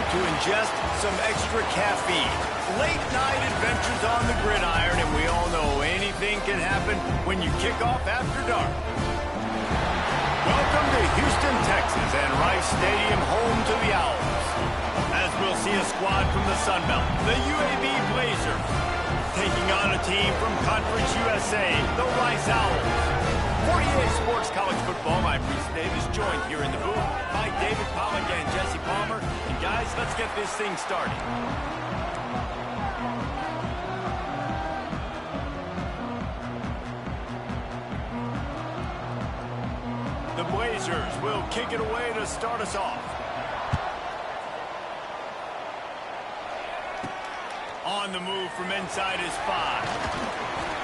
to ingest some extra caffeine. Late night adventures on the gridiron, and we all know anything can happen when you kick off after dark. Welcome to Houston, Texas, and Rice Stadium, home to the Owls. As we'll see a squad from the Sun Belt, the UAB Blazers, taking on a team from Conference USA, the Rice Owls. 48 Sports College Football, I'm Reese Davis, joined here in the booth by David Pollack and Jesse Palmer. And guys, let's get this thing started. The Blazers will kick it away to start us off. On the move from inside his 5.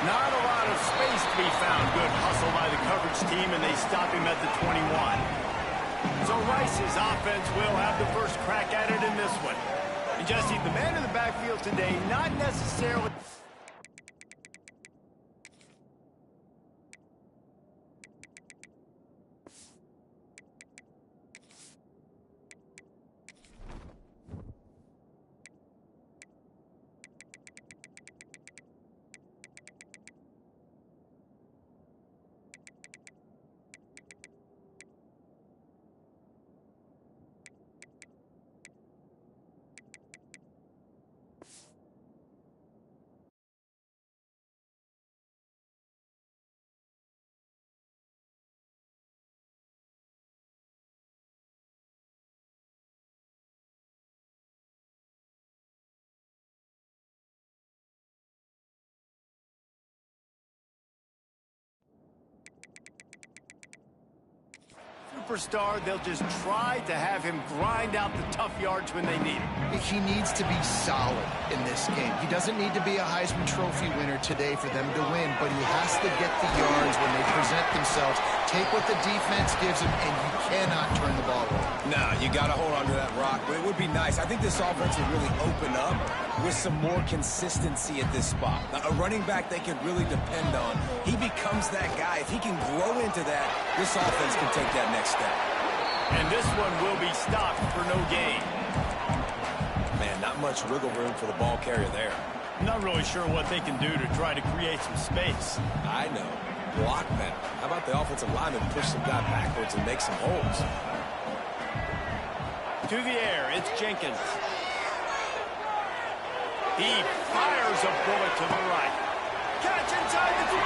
Not a lot of space to be found. Good hustle by the coverage team, and they stop him at the 21. So Rice's offense will have the first crack at it in this one. And Jesse, the man in the backfield today, not necessarily... Superstar, they'll just try to have him grind out the tough yards when they need him. He needs to be solid in this game. He doesn't need to be a Heisman Trophy winner today for them to win, but he has to get the yards when they present themselves. Take what the defense gives him, and you cannot turn the ball over. Nah, you got to hold on to that rock, but it would be nice. I think this offense would really open up with some more consistency at this spot. Now, a running back they can really depend on. He becomes that guy. If he can grow into that, this offense can take that next step. And this one will be stopped for no gain. Man, not much wiggle room for the ball carrier there. Not really sure what they can do to try to create some space. I know. Block better. How about the offensive lineman push some guy backwards and make some holes? To the air, it's Jenkins. He fires a bullet to the right. Catch inside the 25.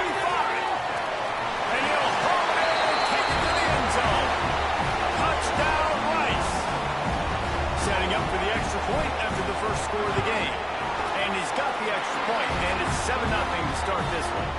And he'll haul it and take it to the end zone. Touchdown, Rice. Setting up for the extra point after the first score of the game. And he's got the extra point, and it's 7-0 to start this one.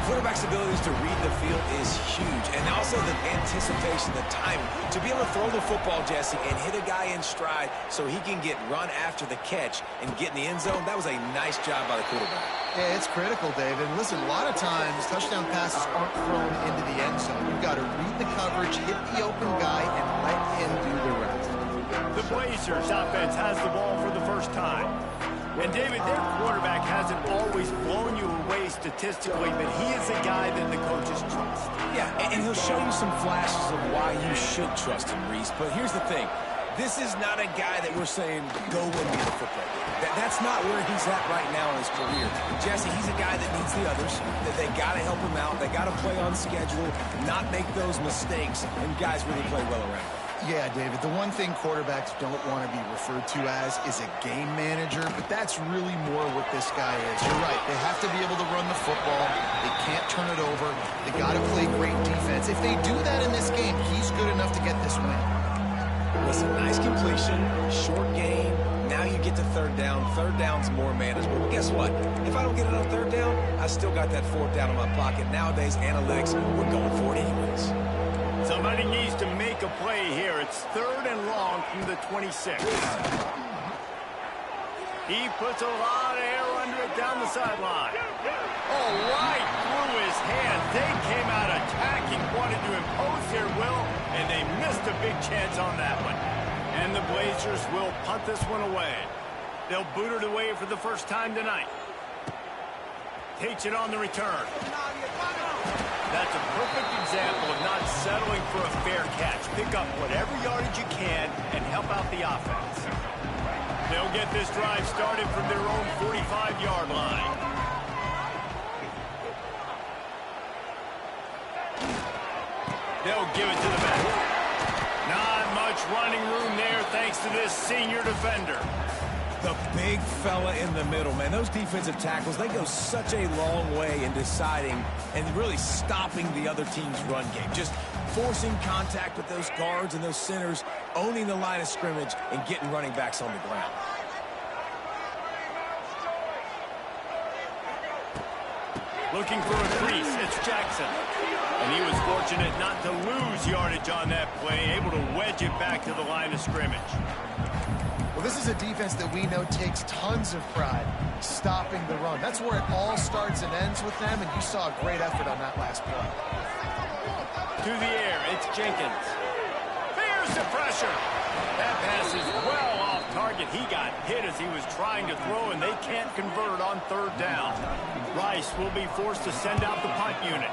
Quarterback's abilities to read the field is huge, and also the anticipation, the timing. To be able to throw the football, Jesse, and hit a guy in stride so he can get run after the catch and get in the end zone, that was a nice job by the quarterback. Yeah, it's critical, David. Listen, a lot of times, touchdown passes aren't thrown into the end zone. You've got to read the coverage, hit the open guy, and let him do the rest. The Blazers offense has the ball for the first time. And, David, their quarterback hasn't always blown you away statistically, but he is a guy that the coaches trust. Yeah, and he'll show you some flashes of why you should trust him, Reese. But here's the thing. This is not a guy that we're saying, go win me the football game. That's not where he's at right now in his career. Jesse, he's a guy that needs the others. That they got to help him out. They got to play on schedule, not make those mistakes, and guys really play well around him. Yeah, David, the one thing quarterbacks don't want to be referred to as is a game manager, but that's really more what this guy is. You're right. They have to be able to run the football. They can't turn it over. They got to play great defense. If they do that in this game, he's good enough to get this win. Listen, nice completion, short game. Now you get to third down. Third down's more manageable. But guess what? If I don't get it on third down, I still got that fourth down in my pocket. Nowadays, analytics, we're going for it anyways. Somebody needs to make a play here. It's 3rd and long from the 26. He puts a lot of air under it down the sideline. Oh, right through his hands. They came out attacking, wanted to impose their will, and they missed a big chance on that one. And the Blazers will punt this one away. They'll boot it away for the first time tonight. Takes it on the return. That's a perfect example of not settling for a fair catch. Pick up whatever yardage you can and help out the offense. They'll get this drive started from their own 45-yard line. They'll give it to the back. Not much running room there thanks to this senior defender. The big fella in the middle, man. Those defensive tackles, they go such a long way in deciding and really stopping the other team's run game. Just forcing contact with those guards and those centers, owning the line of scrimmage, and getting running backs on the ground. Looking for a crease, it's Jackson. And he was fortunate not to lose yardage on that play, able to wedge it back to the line of scrimmage. Well, this is a defense that we know takes tons of pride stopping the run. That's where it all starts and ends with them, and you saw a great effort on that last play. To the air, it's Jenkins. There's the pressure. That pass is well off target. He got hit as he was trying to throw, and they can't convert on third down. Rice will be forced to send out the punt unit.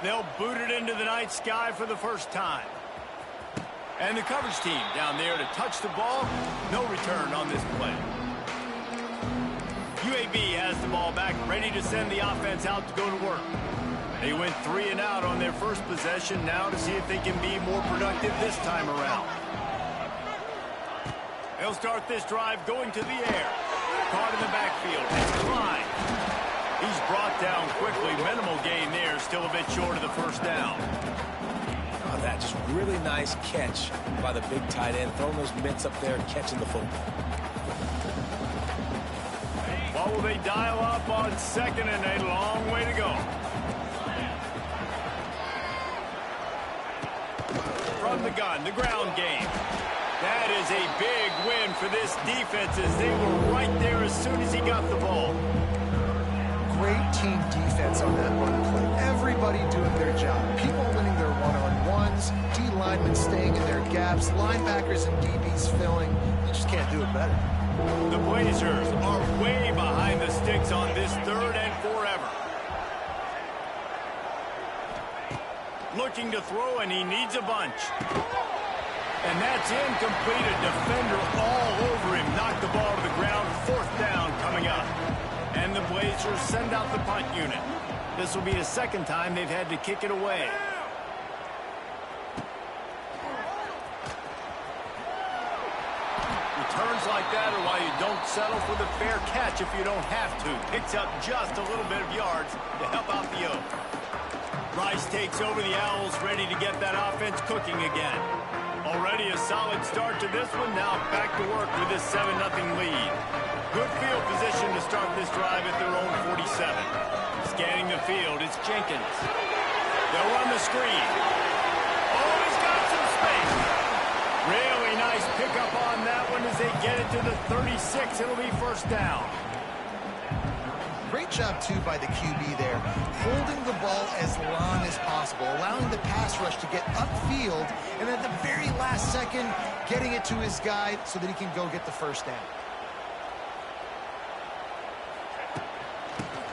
They'll boot it into the night sky for the first time. And the coverage team down there to touch the ball. No return on this play. UAB has the ball back, ready to send the offense out to go to work. They went 3 and out on their first possession, now to see if they can be more productive this time around. They'll start this drive going to the air. Caught in the backfield. It's Klein. He's brought down quickly. Minimal gain there, still a bit short of the first down. Oh, that just really nice catch by the big tight end, throwing those mitts up there and catching the football. What will they dial up on second and a long way to go? From the gun, the ground game. That is a big win for this defense as they were right there as soon as he got the ball. Great team defense on that run play. Everybody doing their job. People winning their one-on-ones, D linemen staying in their gaps, linebackers and DBs filling. You just can't do it better. The Blazers are way behind the sticks on this third and forever. Looking to throw, and he needs a bunch. And that's incomplete. A defender all over him. Knocked the ball to the ground. Fourth down coming up. And the Blazers send out the punt unit. This will be the second time they've had to kick it away. Returns like that are why you don't settle for the fair catch if you don't have to. Picks up just a little bit of yards to help out the Oak. Rice takes over the Owls, ready to get that offense cooking again. Already a solid start to this one. Now back to work with this 7-0 lead. Good field position to start this drive at their own 47. Scanning the field, it's Jenkins. They'll run the screen. Oh, he's got some space. Really nice pickup on that one as they get it to the 36. It'll be first down. Great job, too, by the QB there, holding the ball as long as possible, allowing the pass rush to get upfield, and at the very last second, getting it to his guy so that he can go get the first down.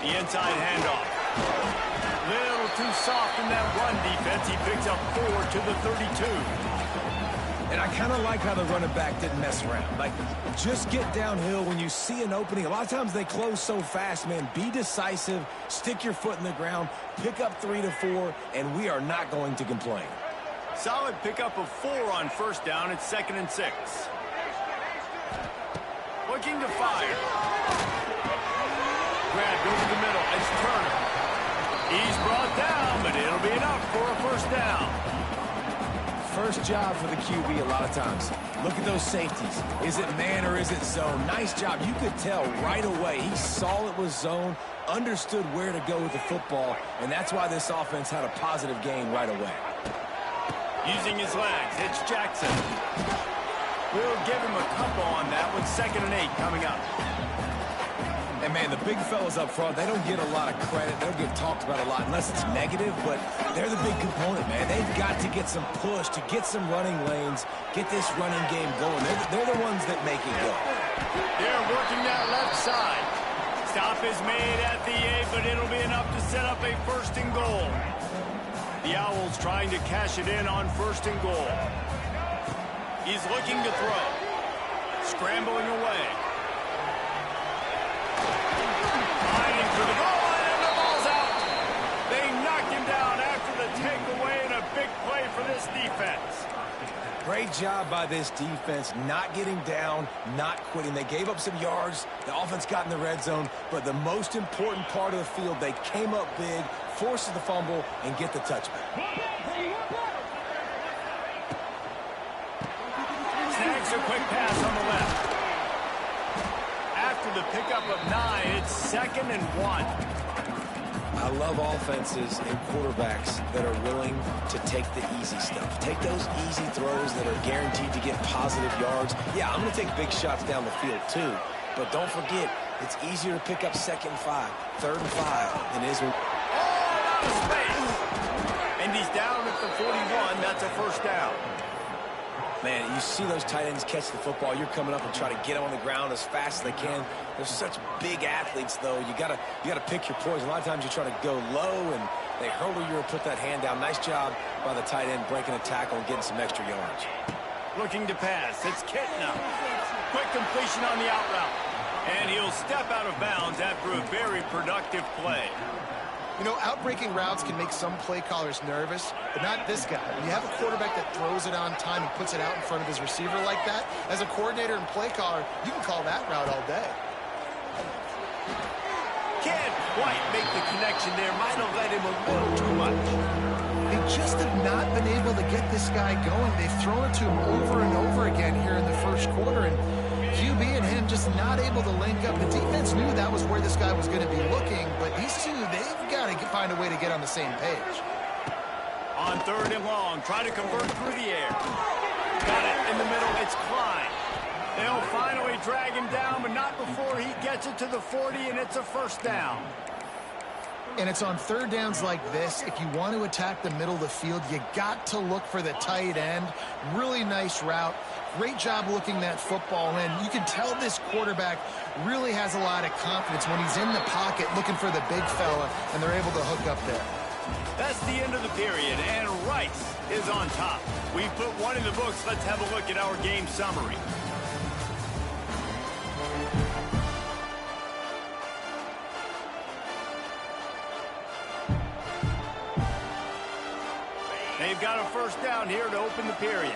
The inside handoff. Little too soft in that run defense. He picks up 4 to the 32. And I kind of like how the running back didn't mess around. Like, just get downhill when you see an opening. A lot of times they close so fast, man. Be decisive, stick your foot in the ground, pick up 3 to 4, and we are not going to complain. Solid pickup of 4 on first down. It's 2nd and 6. Looking to fire. Grab goes to the middle. It's Turner. He's brought down, but it'll be enough for a first down. First job for the QB a lot of times. Look at those safeties. Is it man or is it zone? Nice job. You could tell right away. He saw it was zone, understood where to go with the football, and that's why this offense had a positive gain right away. Using his legs, it's Jackson. We'll give him a couple on that one. 2nd and 8 coming up. And, man, the big fellas up front, they don't get a lot of credit. They don't get talked about a lot unless it's negative, but they're the big component, man. They've got to get some push, to get some running lanes, get this running game going. They're the ones that make it go. They're working that left side. Stop is made at the 8, but it'll be enough to set up a 1st and goal. The Owls trying to cash it in on 1st and goal. He's looking to throw. Scrambling away. Fighting for the goal line, and the ball's out. They knocked him down after the takeaway, and a big play for this defense. Great job by this defense, not getting down, not quitting. They gave up some yards. The offense got in the red zone, but the most important part of the field, they came up big, forces the fumble, and get the touchback. Snags a quick pass on the left. After the pickup of 9, it's 2nd and 1. I love offenses and quarterbacks that are willing to take the easy stuff. Take those easy throws that are guaranteed to get positive yards. Yeah, I'm going to take big shots down the field too, but don't forget, it's easier to pick up 2nd and 5, 3rd and 5 than it is. Oh, out of space. And he's down at the 41. That's a 1st down. Man, you see those tight ends catch the football. You're coming up and try to get them on the ground as fast as they can. They're such big athletes, though. You gotta pick your poison. A lot of times you try to go low, and they hurdle you or put that hand down. Nice job by the tight end breaking a tackle and getting some extra yards. Looking to pass. It's Kitna. Quick completion on the out route. And he'll step out of bounds after a very productive play. You know, outbreaking routes can make some play callers nervous, but not this guy. When you have a quarterback that throws it on time and puts it out in front of his receiver like that, as a coordinator and play caller, you can call that route all day. Can't quite make the connection there. Might have let him a little too much. They just have not been able to get this guy going. They've thrown it to him over and over again here in the 1st quarter, and QB and him just not able to link up. The defense knew that was where this guy was going to be looking, but these two, they've got to find a way to get on the same page. On 3rd and long, try to convert through the air. Got it in the middle. It's Klein. They'll finally drag him down, but not before he gets it to the 40, and it's a 1st down. And it's on 3rd downs like this. If you want to attack the middle of the field, you got to look for the tight end. Really nice route. Great job looking that football in. You can tell this quarterback really has a lot of confidence when he's in the pocket looking for the big fella, and they're able to hook up there. That's the end of the period, and Rice is on top. We put 1 in the books. Let's have a look at our game summary. They've got a 1st down here to open the period.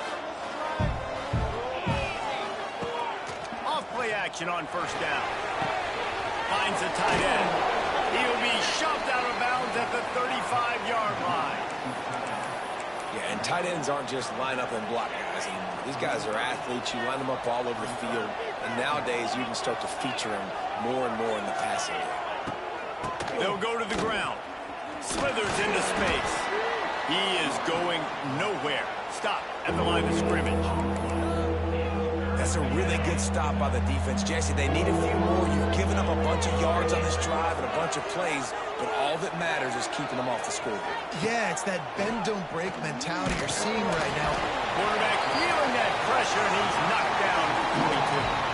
Off-play action on 1st down. Finds a tight end. He'll be shoved out of bounds at the 35-yard line. Yeah, and tight ends aren't just line up and block guys anymore. These guys are athletes. You line them up all over the field, and nowadays you can start to feature them more and more in the passing game. They'll go to the ground. Slithers into space. He is going nowhere. Stop at the line of scrimmage. That's a really good stop by the defense. Jesse, they need a few more. You've given up a bunch of yards on this drive and a bunch of plays, but all that matters is keeping them off the scoreboard. Yeah, it's that bend, don't break mentality you're seeing right now. Quarterback feeling that pressure, and he's knocked down at 22.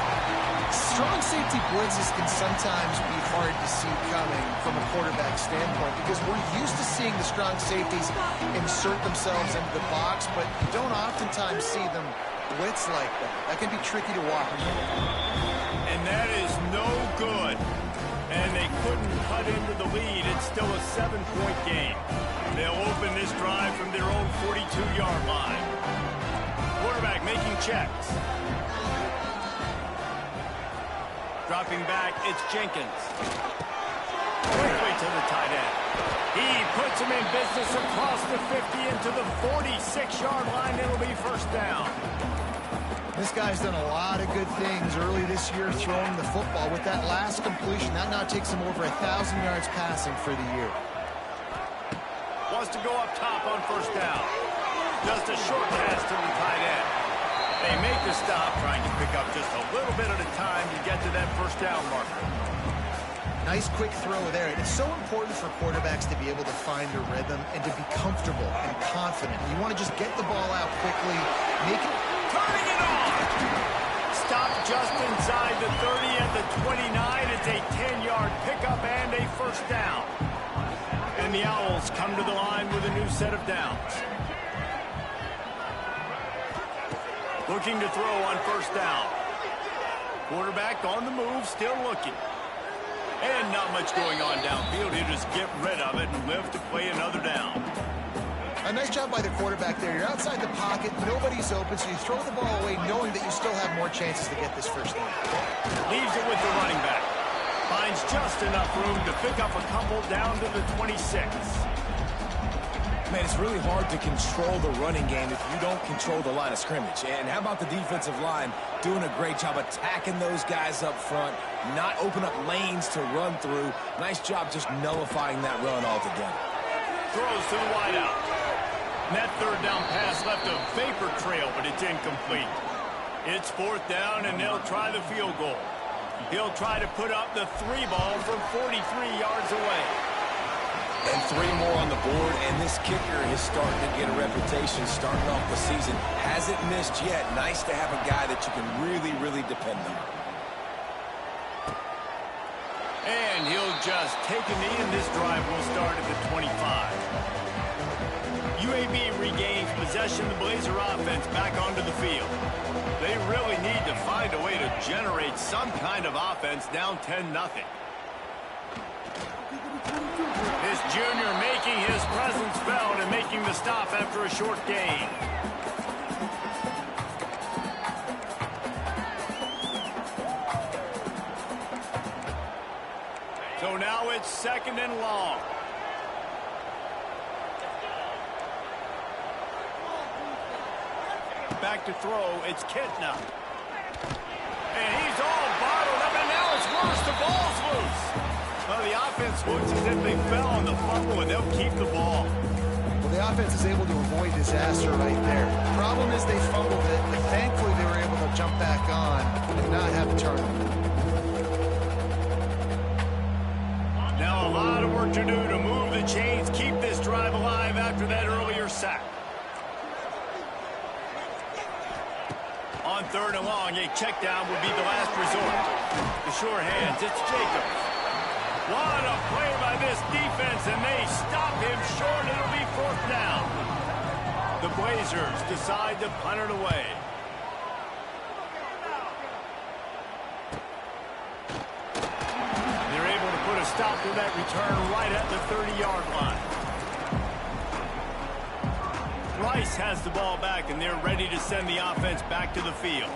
Strong safety blitzes can sometimes be hard to see coming from a quarterback standpoint because we're used to seeing the strong safeties insert themselves into the box, but you don't oftentimes see them blitz like that. That can be tricky to watch. And that is no good. And they couldn't cut into the lead. It's still a 7-point game. They'll open this drive from their own 42-yard line. Quarterback making checks. Dropping back, it's Jenkins. Quickly to the tight end. He puts him in business across the 50 into the 46-yard line. It'll be 1st down. This guy's done a lot of good things early this year throwing the football. With that last completion, that now takes him over 1,000 yards passing for the year. Wants to go up top on 1st down. Just a short pass to the tight end. They make the stop, trying to pick up just a little bit at a time to get to that 1st down marker. Nice quick throw there. It's so important for quarterbacks to be able to find a rhythm and to be comfortable and confident. You want to just get the ball out quickly, make it... Turning it on! stop just inside the 30 at the 29. It's a 10-yard pickup and a first down. And the Owls come to the line with a new set of downs. Looking to throw on first down. Quarterback on the move, still looking. And not much going on downfield. He'll just get rid of it and live to play another down. A nice job by the quarterback there. You're outside the pocket, nobody's open, so you throw the ball away knowing that you still have more chances to get this first down. Leaves it with the running back. Finds just enough room to pick up a couple down to the 26. Man, it's really hard to control the running game if you don't control the line of scrimmage. And how about the defensive line doing a great job attacking those guys up front, not open up lanes to run through. Nice job just nullifying that run altogether. Throws to the wideout. And that third down pass left a vapor trail, but it's incomplete. It's fourth down, and they'll try the field goal. He'll try to put up the 3 ball from 43 yards away. And 3 more on the board, and this kicker is starting to get a reputation starting off the season. Hasn't missed yet. Nice to have a guy that you can really, really depend on. And he'll just take a knee, and this drive will start at the 25. UAB regains possession. The Blazer offense back onto the field. They really need to find a way to generate some kind of offense down 10-0. This junior making his presence felt and making the stop after a short gain. So now it's 2nd and long. Back to throw, it's Kitna. And he's all bottled up, and now it's worse. The ball's loose. Well, the offense looks as if they fell on the fumble, and they'll keep the ball. Well, the offense is able to avoid disaster right there. Problem is they fumbled it, but thankfully they were able to jump back on and not have a turnover. Now a lot of work to do to move the chains, keep this drive alive after that earlier sack. On 3rd and long, a check down would be the last resort. The sure hands, it's Jacobs. What a play by this defense, and they stop him short. It'll be 4th down. The Blazers decide to punt it away. They're able to put a stop to that return right at the 30-yard line. Rice has the ball back, and they're ready to send the offense back to the field.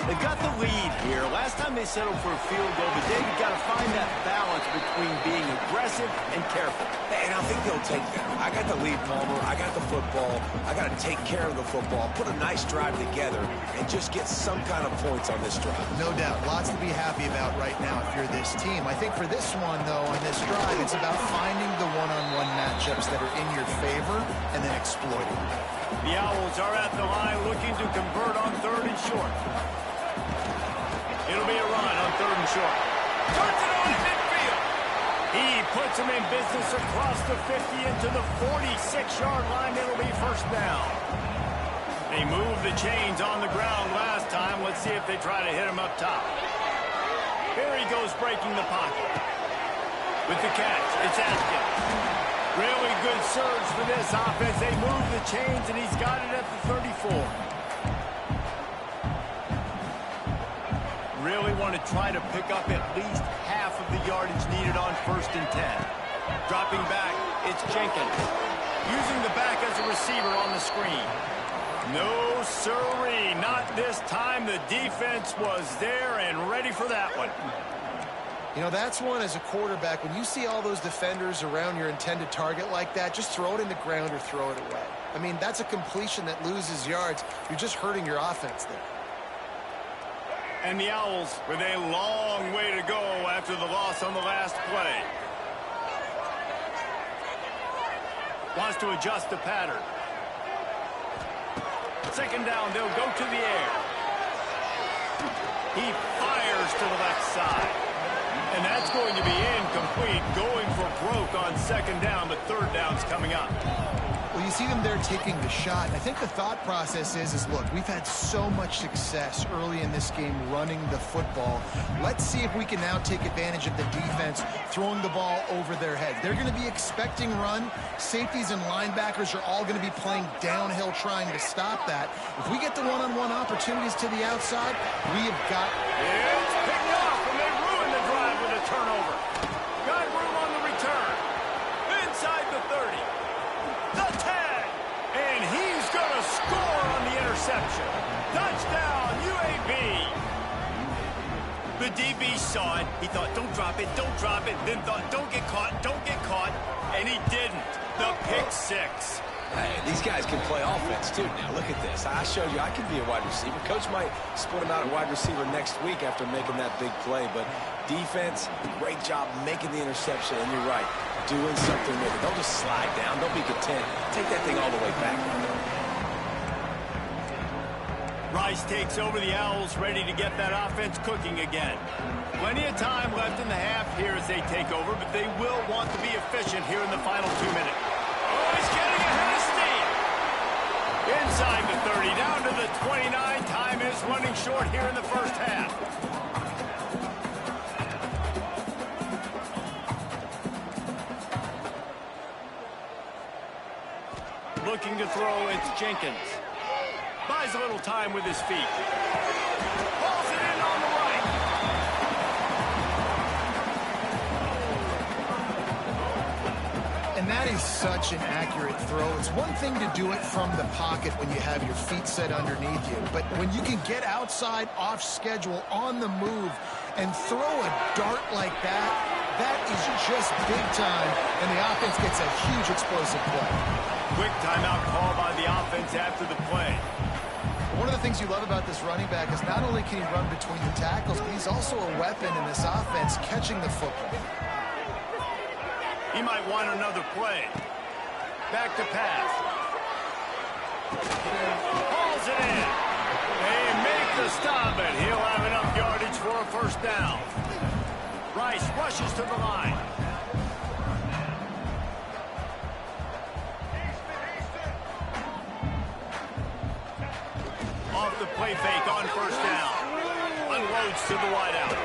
They've got the lead here. Last time they settled for a field goal, but they've got to find that balance between being aggressive and careful. And I think they'll take that. I got the lead, Palmer. I got the football. I got to take care of the football, put a nice drive together, and just get some kind of points on this drive. No doubt. Lots to be happy about right now if you're this team. I think for this one, though, on this drive, it's about finding the one-on-one matchups that are in your favor and then exploiting them. The Owls are at the line looking to convert on 3rd and short. It'll be a run on 3rd and short. Turns it on in midfield. He puts him in business across the 50 into the 46-yard line. It'll be 1st down. They moved the chains on the ground last time. Let's see if they try to hit him up top. Here he goes breaking the pocket. With the catch, it's Atkins. Really good surge for this offense. They move the chains, and he's got it at the 34. Really want to try to pick up at least half of the yardage needed on 1st and 10. Dropping back, it's Jenkins. Using the back as a receiver on the screen. No siree, not this time. The defense was there and ready for that one. You know, that's one as a quarterback. When you see all those defenders around your intended target like that, just throw it in the ground or throw it away. I mean, that's a completion that loses yards. You're just hurting your offense there. And the Owls with a long way to go after the loss on the last play. Wants to adjust the pattern. 2nd down, they'll go to the air. He fires to the left side. And that's going to be incomplete, going for broke on 2nd down, but 3rd down's coming up. Well, you see them there taking the shot. And I think the thought process is look, we've had so much success early in this game running the football. Let's see if we can now take advantage of the defense throwing the ball over their heads. They're going to be expecting run. Safeties and linebackers are all going to be playing downhill trying to stop that. If we get the one-on-one opportunities to the outside, we have got... It's picked off, and they ruin the drive with a turnover. Got room on the return. Inside the 30. The tag. And he's going to score on the interception. Touchdown, UAB. The DB saw it. He thought, don't drop it, don't drop it. Then thought, don't get caught, don't get caught. And he didn't. The pick six. Hey, these guys can play offense, too. Now, look at this. I showed you I can be a wide receiver. Coach might split him out at wide receiver next week after making that big play. But defense, great job making the interception. And you're right, doing something with it. Don't just slide down. Don't be content. Take that thing all the way back. Rice takes over the Owls, ready to get that offense cooking again. Plenty of time left in the half here as they take over, but they will want to be efficient here in the final 2 minutes. Oh, he's getting ahead of steam. Inside the 30, down to the 29. Time is running short here in the first half. Looking to throw, it's Jenkins. Buys a little time with his feet. Pulls it in on the right. And that is such an accurate throw. It's one thing to do it from the pocket when you have your feet set underneath you, but when you can get outside, off schedule, on the move, and throw a dart like that, that is just big time, and the offense gets a huge explosive play. Quick timeout call by the offense after the play. One of the things you love about this running back is not only can he run between the tackles, but he's also a weapon in this offense catching the football. He might want another play. Back to pass. Hauls it in. They make the stop, and he'll have enough yardage for a first down. Rice rushes to the line. Off the play fake on first down. Unloads to the wideout.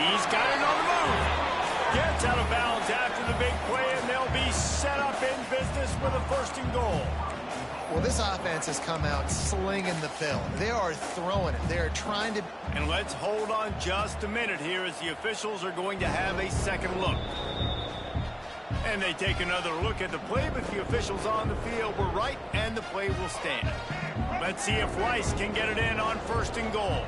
He's got it on the move. Gets out of bounds after the big play, and they'll be set up in business with a first and goal. Well, this offense has come out slinging the pill. They are throwing it. They are trying to... And let's hold on just a minute here as the officials are going to have a second look. And they take another look at the play, but the officials on the field were right, and the play will stand. Let's see if Rice can get it in on first and goal.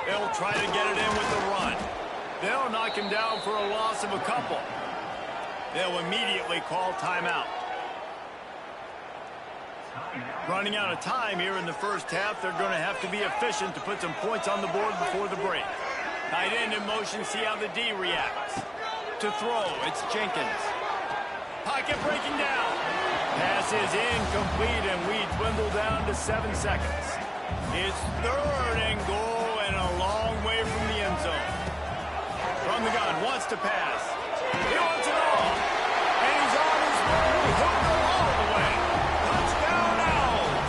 They'll try to get it in with the run. They'll knock him down for a loss of a couple. They'll immediately call timeout. Running out of time here in the first half, they're going to have to be efficient to put some points on the board before the break. Tight end in motion, see how the D reacts. To throw, it's Jenkins. Pocket breaking down. Pass is incomplete, and we dwindle down to 7 seconds. It's third and goal, and a long way from the end zone. From the gun, wants to pass. He wants it all. And he's on his way. He'll go all the way. Touchdown, Owls.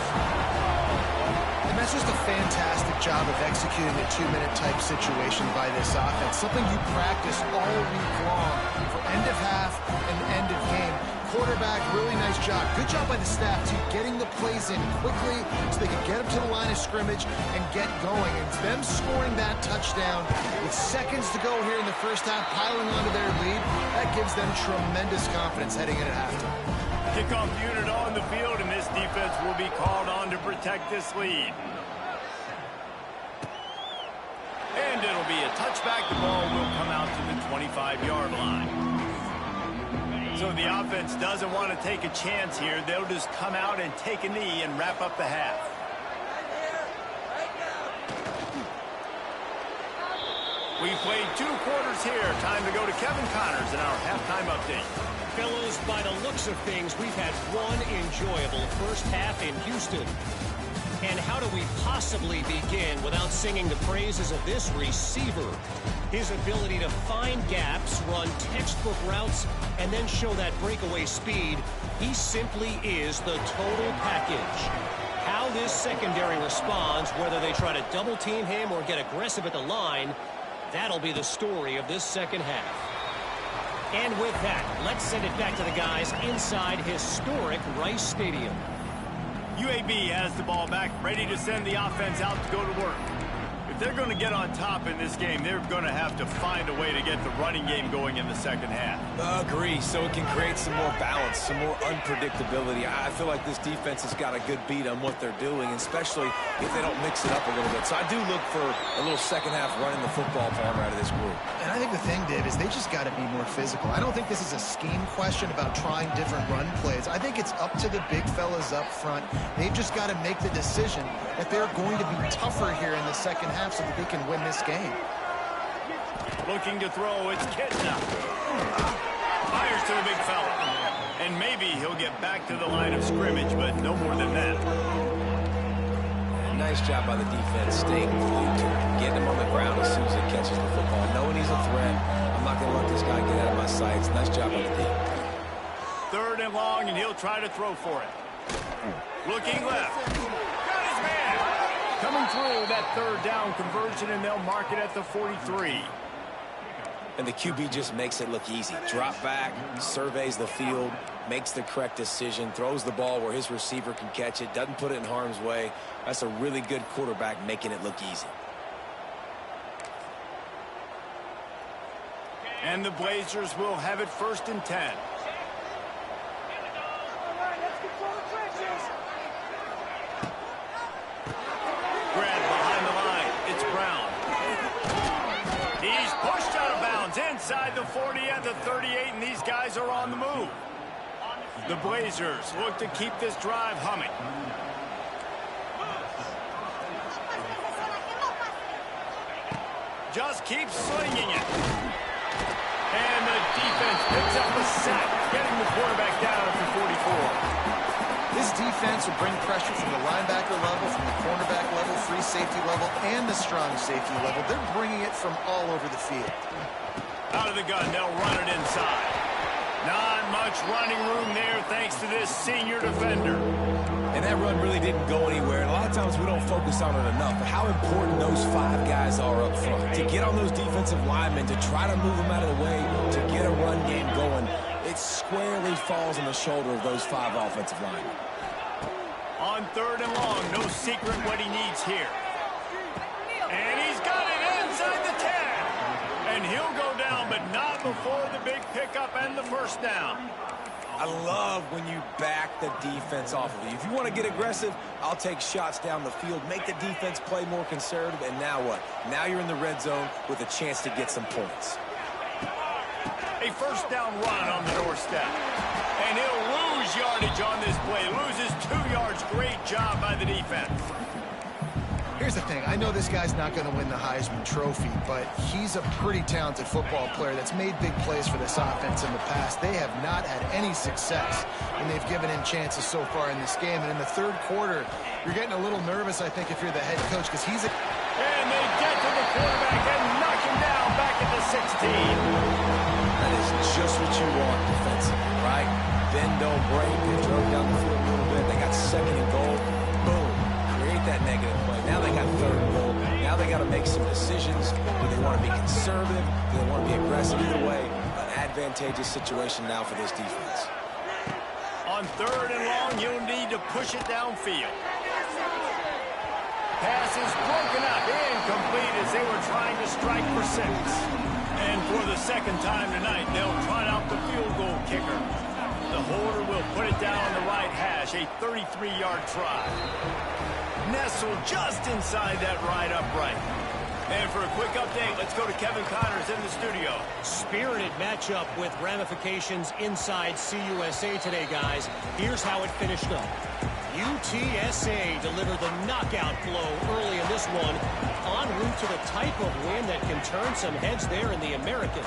And that's just a fantastic job of executing a two-minute type situation by this offense. Something you practice all week long for end of half and end of game. Quarterback, really nice job. Good job by the staff, too, getting the plays in quickly so they can get up to the line of scrimmage and get going. And them scoring that touchdown with seconds to go here in the first half, piling onto their lead, that gives them tremendous confidence heading in at halftime. Kickoff unit on the field, and this defense will be called on to protect this lead. And it'll be a touchback. The ball will come out to the 25-yard line. So the offense doesn't want to take a chance here. They'll just come out and take a knee and wrap up the half. We played 2 quarters here. Time to go to Kevin Connors in our halftime update. Fellows, fellas, by the looks of things, we've had one enjoyable first half in Houston. And how do we possibly begin without singing the praises of this receiver? His ability to find gaps, run textbook routes, and then show that breakaway speed. He simply is the total package. How this secondary responds, whether they try to double team him or get aggressive at the line, that'll be the story of this second half. And with that, let's send it back to the guys inside historic Rice Stadium. UAB has the ball back, ready to send the offense out to go to work. If they're going to get on top in this game, they're going to have to find a way to get the running game going in the second half. Agree, so it can create some more balance, some more unpredictability. I feel like this defense has got a good beat on what they're doing, especially if they don't mix it up a little bit. So I do look for a little second half running the football farmer out of this group. And I think the thing, Dave, is they just got to be more physical. I don't think this is a scheme question about trying different run plays. I think it's up to the big fellas up front. They've just got to make the decision that they're going to be tougher here in the second half so that they can win this game. Looking to throw, it's Kitna. Fires to the big fella. And maybe he'll get back to the line of scrimmage, but no more than that. Nice job by the defense, staying glued to him, getting him on the ground as soon as he catches the football. Knowing he's a threat, I'm not going to let this guy get out of my sights. Nice job by the D. Third and long, and he'll try to throw for it. Looking left. Got his man. Coming through that third down conversion, and they'll mark it at the 43. And the QB just makes it look easy. Drop back, surveys the field, makes the correct decision, throws the ball where his receiver can catch it, doesn't put it in harm's way. That's a really good quarterback making it look easy. And the Blazers will have it 1st and 10. Grab behind the line. It's Brown. He's pushed out of bounds inside the 40 and the 38, and these guys are on the move. The Blazers look to keep this drive humming. Just keeps slinging it. And the defense picks up a sack, getting the quarterback down at the 44. This defense will bring pressure from the linebacker level, from the cornerback level, free safety level, and the strong safety level. They're bringing it from all over the field. Out of the gun, they'll run it inside. Not much running room there thanks to this senior defender. And that run really didn't go anywhere. And a lot of times we don't focus on it enough. But how important those 5 guys are up front. To get on those defensive linemen, to try to move them out of the way, to get a run game going, it squarely falls on the shoulder of those 5 offensive linemen. On 3rd and long, no secret what he needs here. And he's got it inside the 10. And he'll go down, but not before the big pickup and the first down. I love when you back the defense off of you. If you want to get aggressive, I'll take shots down the field, make the defense play more conservative, and now what? Now you're in the red zone with a chance to get some points. A first down run on the doorstep. And he'll lose yardage on this play. Loses 2 yards. Great job by the defense. Here's the thing. I know this guy's not going to win the Heisman Trophy, but he's a pretty talented football player that's made big plays for this offense in the past. They have not had any success when they've given him chances so far in this game. And in the 3rd quarter, you're getting a little nervous, I think, if you're the head coach, because he's a... And they get to the quarterback and knock him down back at the 16. That is just what you want defensively, right? Bend, don't break. They drove down the field a little bit. They got 2nd and goal. Boom. Create that negative play. Now they got 3rd and goal. Now they got to make some decisions. Do they want to be conservative? Do they want to be aggressive? Either way, an advantageous situation now for this defense. On 3rd and long, you'll need to push it downfield. Pass is broken up, incomplete as they were trying to strike for 6. And for the 2nd time tonight, they'll trot out the field goal kicker. The holder will put it down on the right hash, a 33-yard try. Nestled just inside that right upright. And for a quick update, let's go to Kevin Connors in the studio. Spirited matchup with ramifications inside CUSA today, guys. Here's how it finished up. UTSA delivered the knockout blow early in this one, en route to the type of win that can turn some heads there in the American.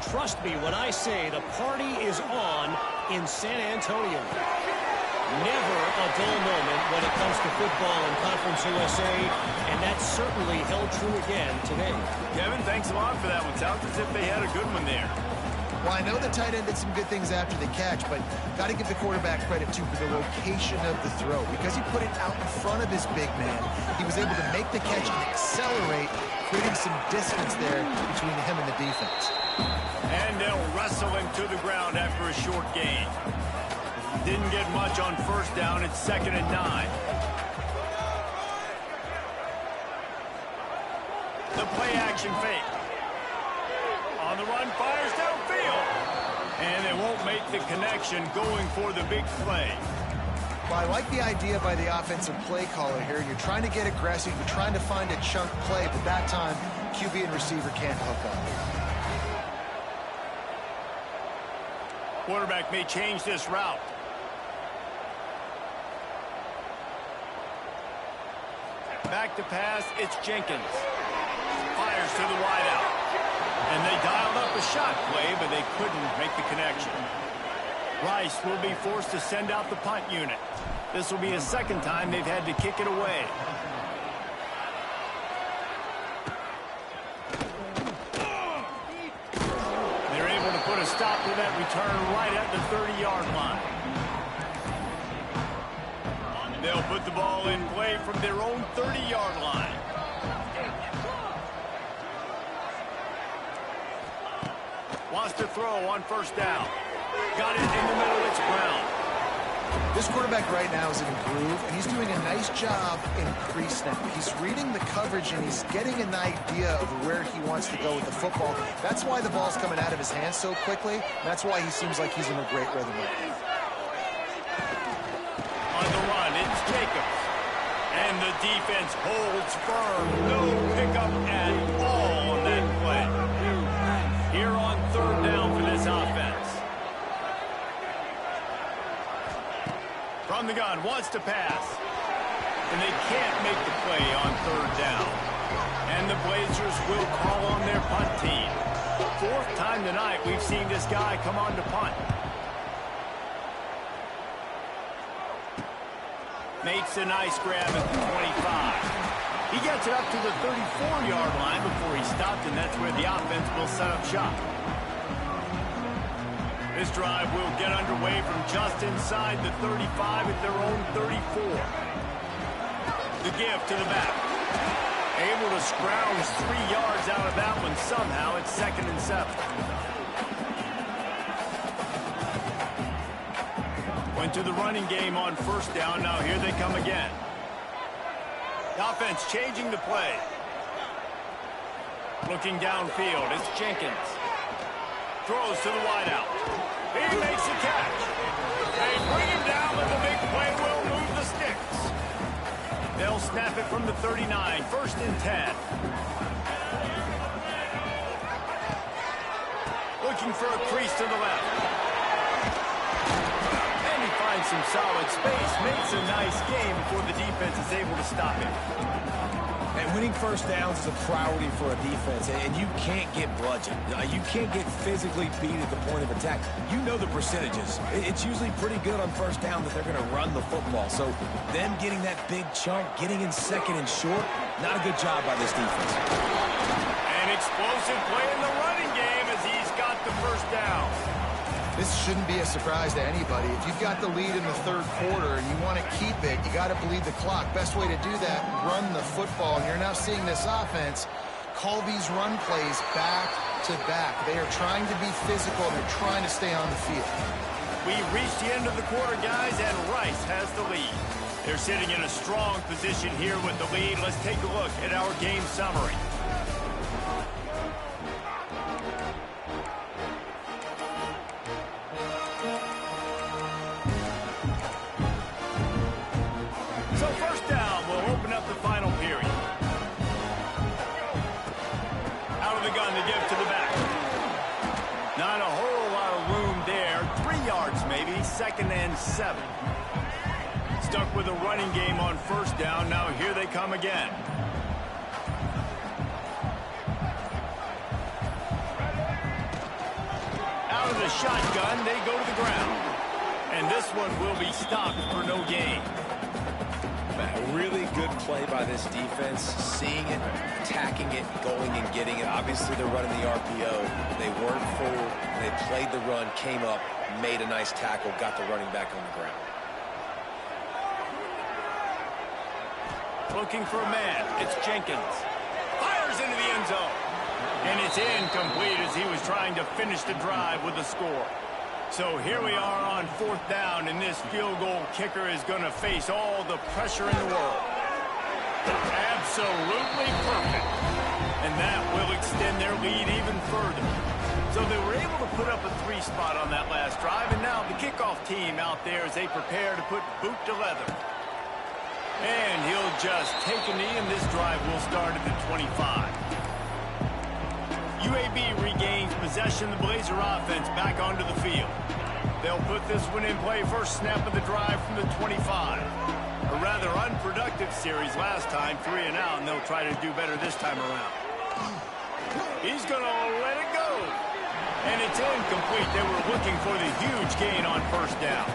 Trust me when I say the party is on in San Antonio. Never a dull moment when it comes to football in Conference USA, and that certainly held true again today. Kevin, thanks a lot for that one. Sounds as if they had a good one there. Well, I know the tight end did some good things after the catch, but got to give the quarterback credit, too, for the location of the throw. Because he put it out in front of his big man, he was able to make the catch and accelerate, creating some distance there between him and the defense. And they'll wrestle him to the ground after a short gain. Didn't get much on first down. It's 2nd and 9. The play action fake. On the run, fires downfield. And they won't make the connection going for the big play. Well, I like the idea by the offensive play caller here. You're trying to get aggressive. You're trying to find a chunk play, but that time, QB and receiver can't hook up. Quarterback may change this route. Back to pass, it's Jenkins. Fires to the wideout. And they dialed up a shot play, but they couldn't make the connection. Rice will be forced to send out the punt unit. This will be a second time they've had to kick it away. They're able to put a stop to that return right at the 30-yard line. They'll put the ball in play from their own 30-yard line. Wants to throw on first down. Got it in the middle. It's Brown. This quarterback right now is in a groove, and he's doing a nice job in pre-snap. He's reading the coverage, and he's getting an idea of where he wants to go with the football. That's why the ball's coming out of his hands so quickly. That's why he seems like he's in a great rhythm right now. On the run, it's Jacobs. And the defense holds firm. No pickup at all on that play. Here on third down for this offense. From the gun, wants to pass. And they can't make the play on third down. And the Blazers will call on their punt team. Fourth time tonight we've seen this guy come on to punt. Makes a nice grab at the 25. He gets it up to the 34-yard line before he stopped, and that's where the offense will set up shop. This drive will get underway from just inside the 35 at their own 34. The give to the back. Able to scrounge 3 yards out of that one somehow. It's 2nd and 7. Went to the running game on first down. Now here they come again. The offense changing the play. Looking downfield, it's Jenkins. Throws to the wideout. He makes the catch. They bring him down, but the big play will move the sticks. They'll snap it from the 39. 1st and 10. Looking for a crease to the left. And he finds some solid space. Makes a nice game before the defense is able to stop him. And winning first downs is a priority for a defense, and you can't get bludgeoned. You can't get physically beat at the point of attack. You know the percentages. It's usually pretty good on first down that they're going to run the football. So them getting that big chunk, getting in second and short, not a good job by this defense. An explosive play in the running game as he's got the first down. This shouldn't be a surprise to anybody. If you've got the lead in the third quarter and you want to keep it, you got to bleed the clock. Best way to do that, run the football. And you're now seeing this offense call these run plays back to back. They are trying to be physical, and they're trying to stay on the field. We've reached the end of the quarter, guys, and Rice has the lead. They're sitting in a strong position here with the lead. Let's take a look at our game summary. So first down, we'll open up the final period. Out of the gun to give to the back. Not a whole lot of room there. 3 yards maybe. 2nd and 7. Stuck with a running game on first down. Now here they come again. Out of the shotgun, they go to the ground. one will be stopped for no gain. A really good play by this defense, seeing it, attacking it, going and getting it. Obviously, they're running the RPO. They weren't fooled. They played the run, came up, made a nice tackle, got the running back on the ground. Looking for a man. It's Jenkins. Fires into the end zone. And it's incomplete as he was trying to finish the drive with a score. So here we are on 4th down, and this field goal kicker is going to face all the pressure in the world. Absolutely perfect. And that will extend their lead even further. So they were able to put up a 3 spot on that last drive, and now the kickoff team out there as they prepare to put boot to leather. And he'll just take a knee, and this drive will start at the 25. UAB regains possession of the Blazer offense back onto the field. They'll put this one in play first snap of the drive from the 25. A rather unproductive series last time, 3 and out, and they'll try to do better this time around. He's going to let it go. And it's incomplete. They were looking for the huge gain on 1st down.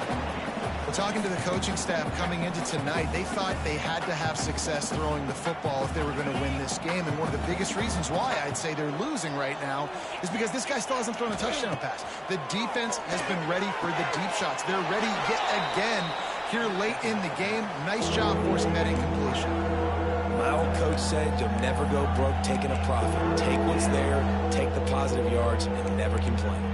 Well, talking to the coaching staff coming into tonight, they thought they had to have success throwing the football if they were going to win this game. And one of the biggest reasons why I'd say they're losing right now is because this guy still hasn't thrown a touchdown pass. The defense has been ready for the deep shots. They're ready yet again here late in the game. Nice job forcing that incompletion. My old coach said you'll never go broke taking a profit. Take what's there, take the positive yards, and never complain.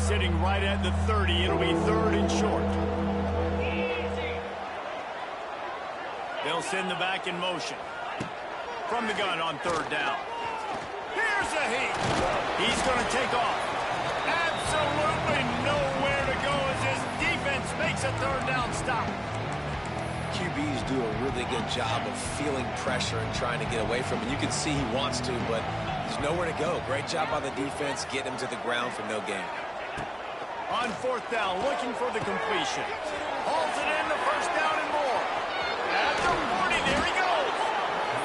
Sitting right at the 30. It'll be 3rd and short. They'll send the back in motion. From the gun on 3rd down. Here's a heat. He's going to take off. Absolutely nowhere to go as his defense makes a 3rd down stop. QBs do a really good job of feeling pressure and trying to get away from it. You can see he wants to, but there's nowhere to go. Great job by the defense, getting him to the ground for no gain. On 4th down, looking for the completion. Hauls it in the 1st down and more. At the 40, there he goes.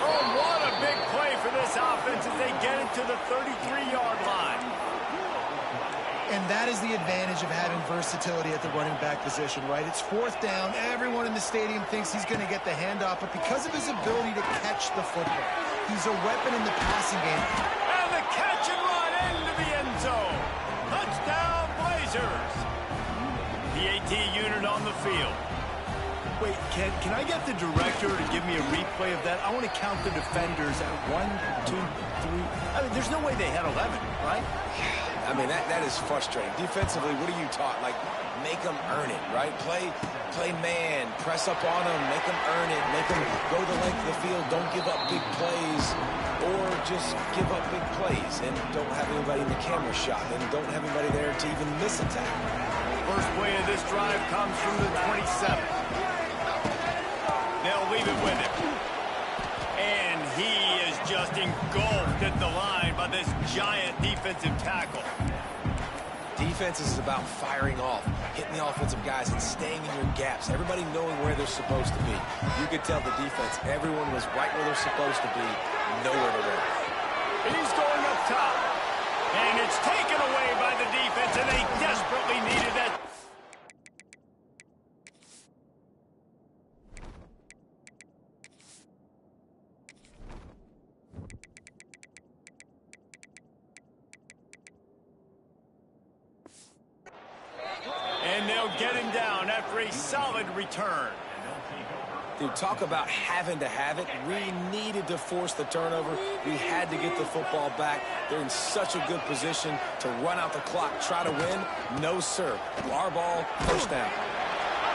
Oh, what a big play for this offense as they get it to the 33-yard line. And that is the advantage of having versatility at the running back position, right? It's 4th down. Everyone in the stadium thinks he's going to get the handoff, but because of his ability to catch the football, he's a weapon in the passing game. And the catch and run into the end zone. Touchdown, Blazers. The AT unit on the field. Wait, can I get the director to give me a replay of that? I want to count the defenders at 1, 2, 3. I mean, there's no way they had 11, right? I mean, that is frustrating. Defensively, what are you taught? Like, make them earn it, right? Play man, press up on them, make them earn it, make them go the length of the field, don't give up big plays, or just give up big plays and don't have anybody in the camera shot and don't have anybody there to even miss a tackle. First play of this drive comes from the 27. They'll leave it with him. And he is just engulfed at the line by this giant defensive tackle. Defense is about firing off, hitting the offensive guys and staying in your gaps. Everybody knowing where they're supposed to be. You could tell the defense, everyone was right where they're supposed to be, nowhere to run. He's going up top. And it's taken away by the defense, and they desperately needed that. And they'll get him down after a solid return. Dude, talk about having to have it. We needed to force the turnover. We had to get the football back. They're in such a good position to run out the clock, try to win. No, sir. Our ball, 1st down.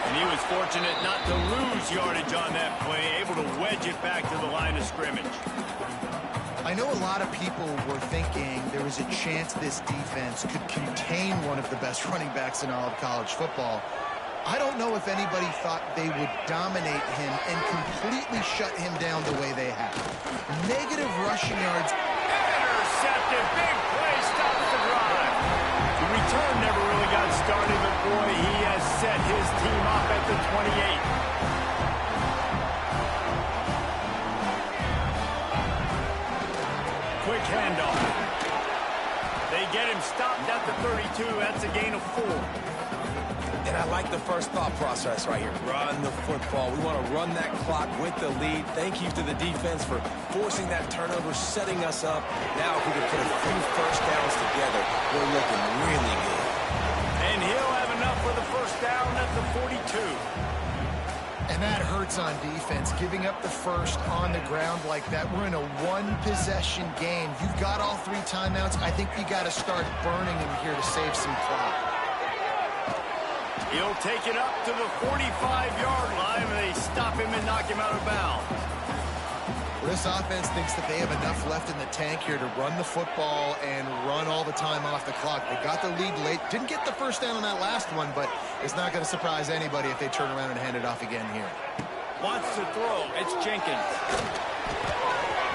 And he was fortunate not to lose yardage on that play, able to wedge it back to the line of scrimmage. I know a lot of people were thinking there was a chance this defense could contain one of the best running backs in all of college football. I don't know if anybody thought they would dominate him and completely shut him down the way they have. Negative rushing yards. Intercepted. Big play stops the drive. The return never really got started, but boy, he has set his team up at the 28. Quick handoff. They They get him stopped at the 32. That's a gain of 4. And I like the first thought process right here. Run the football. We want to run that clock with the lead. Thank you to the defense for forcing that turnover, setting us up. Now if we can put a few first downs together, we're looking really good. And he'll have enough for the first down at the 42. And that hurts on defense, giving up the first on the ground like that. We're in a one-possession game. You've got all 3 timeouts. I think you got to start burning him here to save some clock. He'll take it up to the 45-yard line, and they stop him and knock him out of bounds. Well, this offense thinks that they have enough left in the tank here to run the football and run all the time off the clock. They got the lead late. Didn't get the first down on that last one, but it's not going to surprise anybody if they turn around and hand it off again here. Wants to throw. It's Jenkins.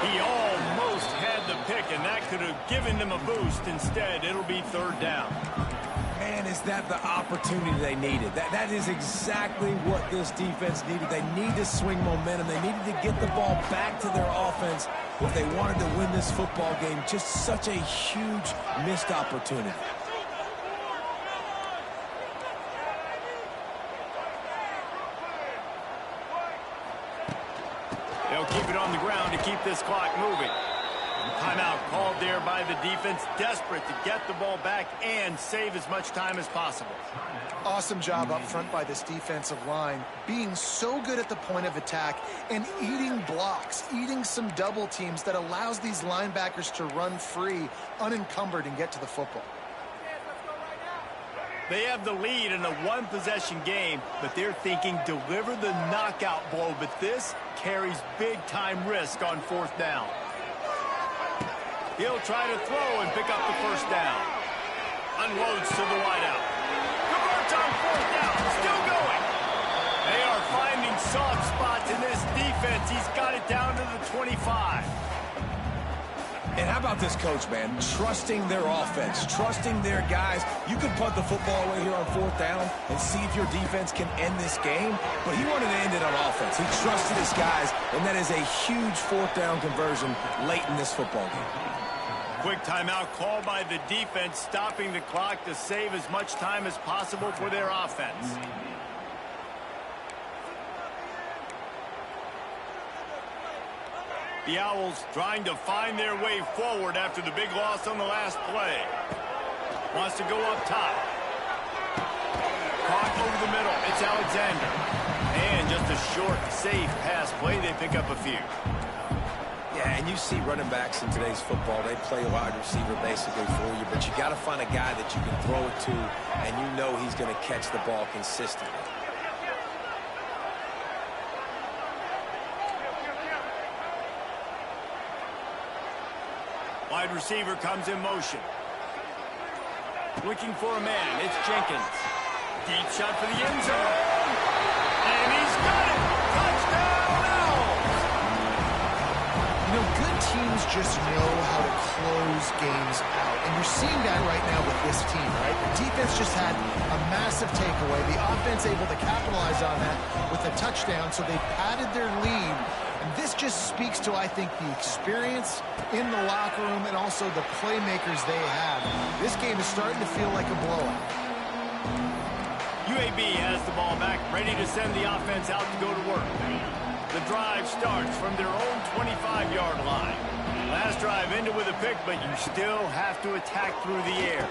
He almost had the pick, and that could have given them a boost. Instead, it'll be 3rd down. Man, is that the opportunity they needed? That is exactly what this defense needed. They need to swing momentum. They needed to get the ball back to their offense if they wanted to win this football game. Just such a huge missed opportunity. They'll keep it on the ground to keep this clock moving. Timeout called there by the defense, desperate to get the ball back and save as much time as possible. Awesome job up front by this defensive line, being so good at the point of attack and eating blocks, eating some double teams that allows these linebackers to run free, unencumbered, and get to the football. They have the lead in a one-possession game, but they're thinking deliver the knockout blow, but this carries big-time risk on 4th down. He'll try to throw and pick up the first down. Unloads to the wideout. Converts on 4th down. Still going. They are finding soft spots in this defense. He's got it down to the 25. And how about this coach, man? Trusting their offense, trusting their guys. You could punt the football away here on 4th down and see if your defense can end this game, but he wanted to end it on offense. He trusted his guys, and that is a huge 4th down conversion late in this football game. Quick timeout called by the defense, stopping the clock to save as much time as possible for their offense. The Owls trying to find their way forward after the big loss on the last play. Wants to go up top. Caught over the middle. It's Alexander. And just a short, safe pass play. They pick up a few. Yeah, and you see running backs in today's football, they play wide receiver basically for you, but you got to find a guy that you can throw it to, and you know he's going to catch the ball consistently. Wide receiver comes in motion. Looking for a man. It's Jenkins. Deep shot for the end zone. And he's got it. Touchdown, Owls. You know, good teams just know how to close games out. And you're seeing that right now with this team, right? The defense just had a massive takeaway. The offense able to capitalize on that with a touchdown, so they padded their lead. And this just speaks to, I think, the experience in the locker room and also the playmakers they have. This game is starting to feel like a blowout. UAB has the ball back, ready to send the offense out to go to work. The drive starts from their own 25-yard line. Last drive ended with a pick, but you still have to attack through the air.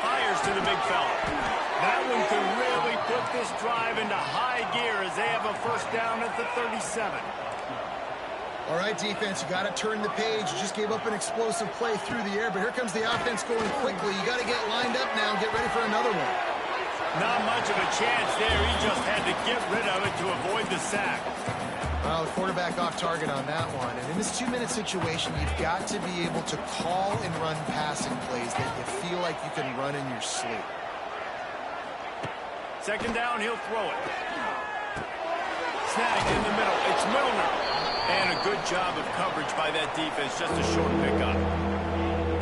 Fires to the big fella. That one could really put this drive into high gear as they have a first down at the 37. All right, defense, you got to turn the page. You just gave up an explosive play through the air, but here comes the offense going quickly. You got to get lined up now and get ready for another one. Not much of a chance there. He just had to get rid of it to avoid the sack. Well, the quarterback off target on that one. And in this 2-minute situation, you've got to be able to call and run passing plays that you feel like you can run in your sleep. Second down, he'll throw it. Snagged in the middle. It's Milner. And a good job of coverage by that defense. Just a short pickup.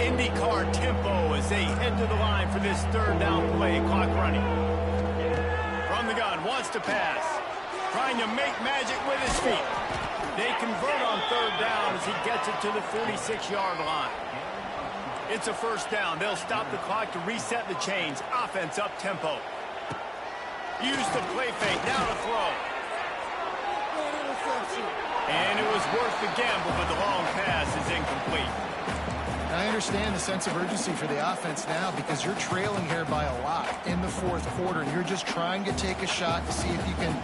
IndyCar tempo as they head to the line for this third down play. Clock running. From the gun, wants to pass. Trying to make magic with his feet. They convert on third down as he gets it to the 46-yard line. It's a first down. They'll stop the clock to reset the chains. Offense up tempo. Use the play fake. Now to throw. And it was worth the gamble, but the long pass is incomplete. I understand the sense of urgency for the offense now because you're trailing here by a lot in the fourth quarter, and you're just trying to take a shot to see if you can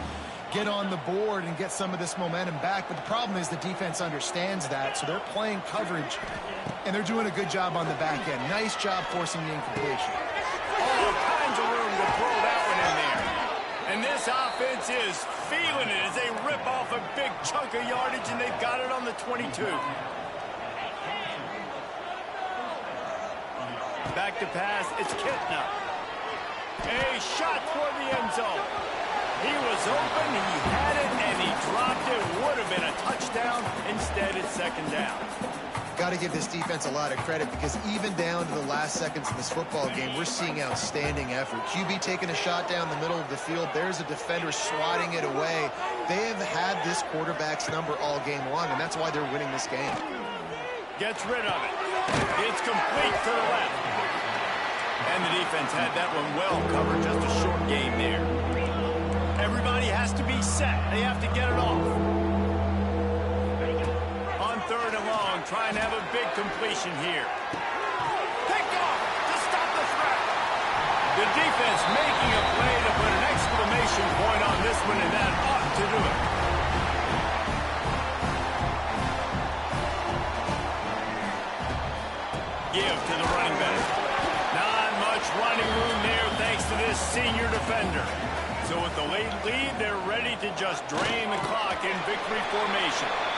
get on the board and get some of this momentum back. But the problem is the defense understands that, so they're playing coverage, and they're doing a good job on the back end. Nice job forcing the incompletion. All kinds of room to throw that one in there. And this offense is feeling it as they rip off a big chunk of yardage, and they've got it on the 22. Back to pass, it's Kitna. A shot toward the end zone. He was open, he had it, and he dropped it. Would have been a touchdown. Instead, it's second down. Got to give this defense a lot of credit because even down to the last seconds of this football game, we're seeing outstanding effort. QB taking a shot down the middle of the field. There's a defender swatting it away. They have had this quarterback's number all game long, and that's why they're winning this game. Gets rid of it. It's complete to the left. And the defense had that one well covered. Just a short game there. Everybody has to be set. They have to get it off. On third and long, trying to have a big completion here. Pick off to stop the threat. The defense making a play to put an exclamation point on this one, and that ought to do it. Give to the running back. Not much running room there thanks to this senior defender. So with the late lead, they're ready to just drain the clock in victory formation.